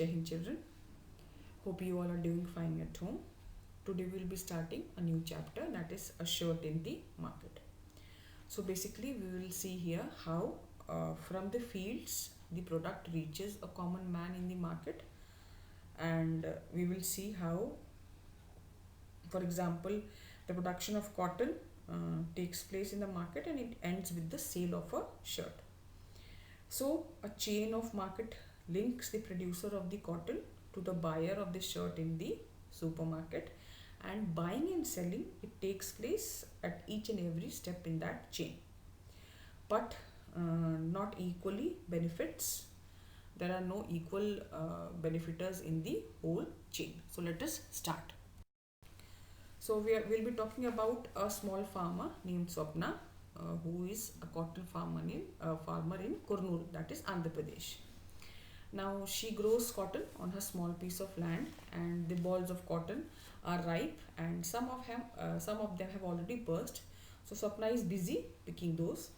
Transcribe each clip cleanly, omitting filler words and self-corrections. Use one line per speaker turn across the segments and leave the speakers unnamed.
Jai Hind children. Hope you all are doing fine at home. Today we will be starting a new chapter, that is a shirt in the market. So basically we will see here how from the fields the product reaches a common man in the market, and we will see how, for example, the production of cotton takes place in the market and it ends with the sale of a shirt. So a chain of market links the producer of the cotton to the buyer of the shirt in the supermarket, and buying and selling it takes place at each and every step in that chain, but not equally benefits. There are no equal benefiters in the whole chain. So let us start. So we'll be talking about a small farmer named Swapna, who is a cotton farmer in Kurnool, that is Andhra Pradesh. Now she grows cotton on her small piece of land, and the balls of cotton are ripe, and some of them have already burst. So Swapna is busy picking those.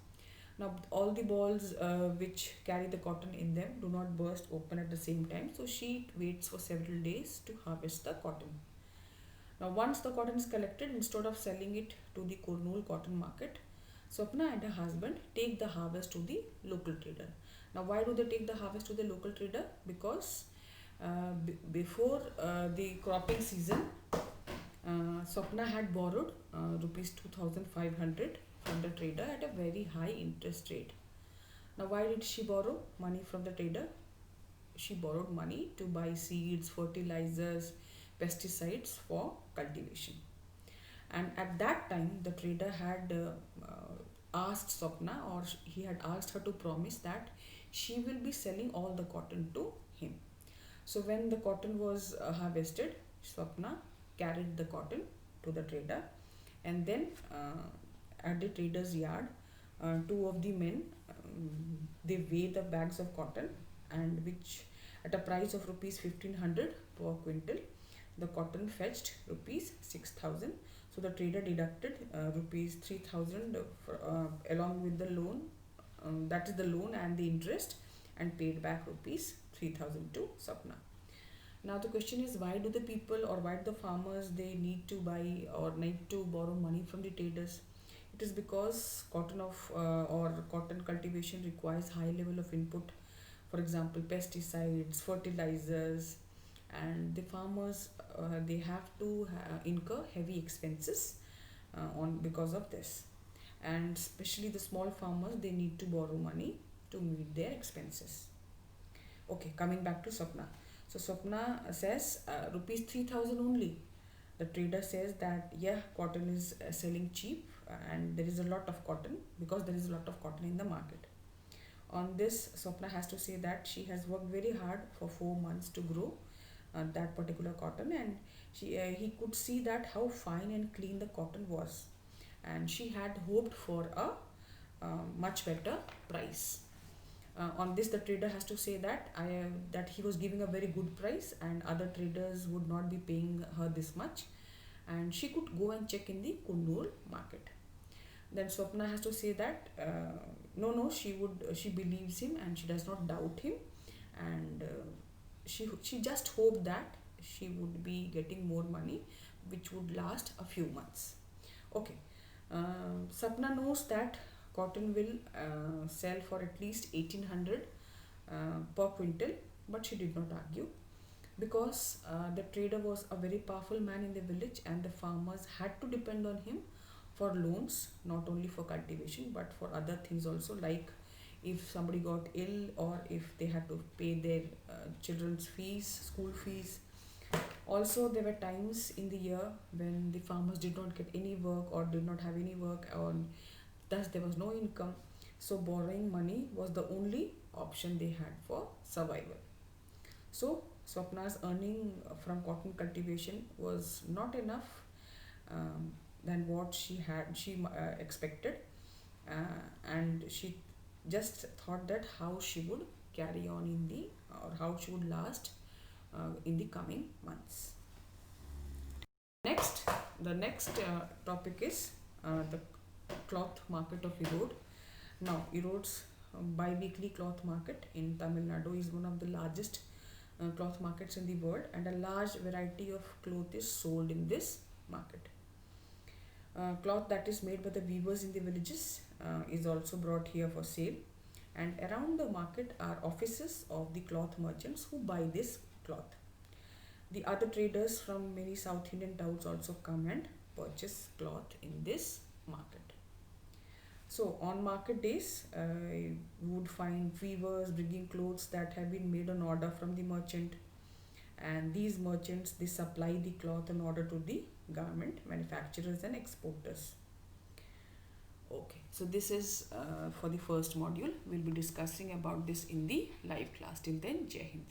Now all the balls which carry the cotton in them do not burst open at the same time, so she waits for several days to harvest the cotton. Now once the cotton is collected, instead of selling it to the Kurnool cotton market, Swapna and her husband take the harvest to the local trader. Now why do they take the harvest to the local trader? Because before the cropping season, Swapna had borrowed rupees 2500 from the trader at a very high interest rate. Now why did she borrow money from the trader? She borrowed money to buy seeds, fertilizers, pesticides for cultivation. And at that time, the trader had asked Swapna, or he had asked her to promise that she will be selling all the cotton to him. So when the cotton was harvested, Swapna carried the cotton to the trader, and then at the trader's yard, two of the men they weigh the bags of cotton, and which at a price of rupees 1500 per quintal, the cotton fetched rupees 6000. So the trader deducted rupees 3000 along with the loan, that is the loan and the interest, and paid back rupees 3000 to Swapna. Now the question is, why do the people, or why do the farmers, they need to buy or need to borrow money from the traders? It is because cotton or cotton cultivation requires high level of input, for example pesticides, fertilizers, and the farmers they have to incur heavy expenses on because of this, and especially the small farmers, they need to borrow money to meet their expenses. Okay, coming back to Swapna. So Swapna says rupees 3000 only. The trader says that yeah, cotton is selling cheap, and there is a lot of cotton, because there is a lot of cotton in the market. On this, Swapna has to say that she has worked very hard for 4 months to grow that particular cotton, and he could see that how fine and clean the cotton was, and she had hoped for a much better price. On this, the trader has to say that he was giving a very good price, and other traders would not be paying her this much, and she could go and check in the Kurnool market. Then Swapna has to say that no, she believes him and she does not doubt him, and she just hoped that she would be getting more money, which would last a few months. Okay, Swapna knows that cotton will sell for at least 1800 per quintal, but she did not argue, because the trader was a very powerful man in the village, and the farmers had to depend on him for loans, not only for cultivation but for other things also, like if somebody got ill, or if they had to pay their children's fees, school fees. Also, there were times in the year when the farmers did not get any work or did not have any work, or thus there was no income. So borrowing money was the only option they had for survival. So Swapna's earning from cotton cultivation was not enough than what she expected, and she just thought that how she would carry on or how she would last in the coming months. The next topic is the cloth market of Erode. Now, Erode's bi-weekly cloth market in Tamil Nadu is one of the largest cloth markets in the world, and a large variety of cloth is sold in this market. Cloth that is made by the weavers in the villages is also brought here for sale, and around the market are offices of the cloth merchants who buy this cloth. The other traders from many South Indian towns also come and purchase cloth in this market. So on market days, you would find weavers bringing clothes that have been made on order from the merchant, and these merchants, they supply the cloth in order to the garment manufacturers and exporters. Okay, so this is for the first module. We'll be discussing about this in the live class. Till then, Jai Hind.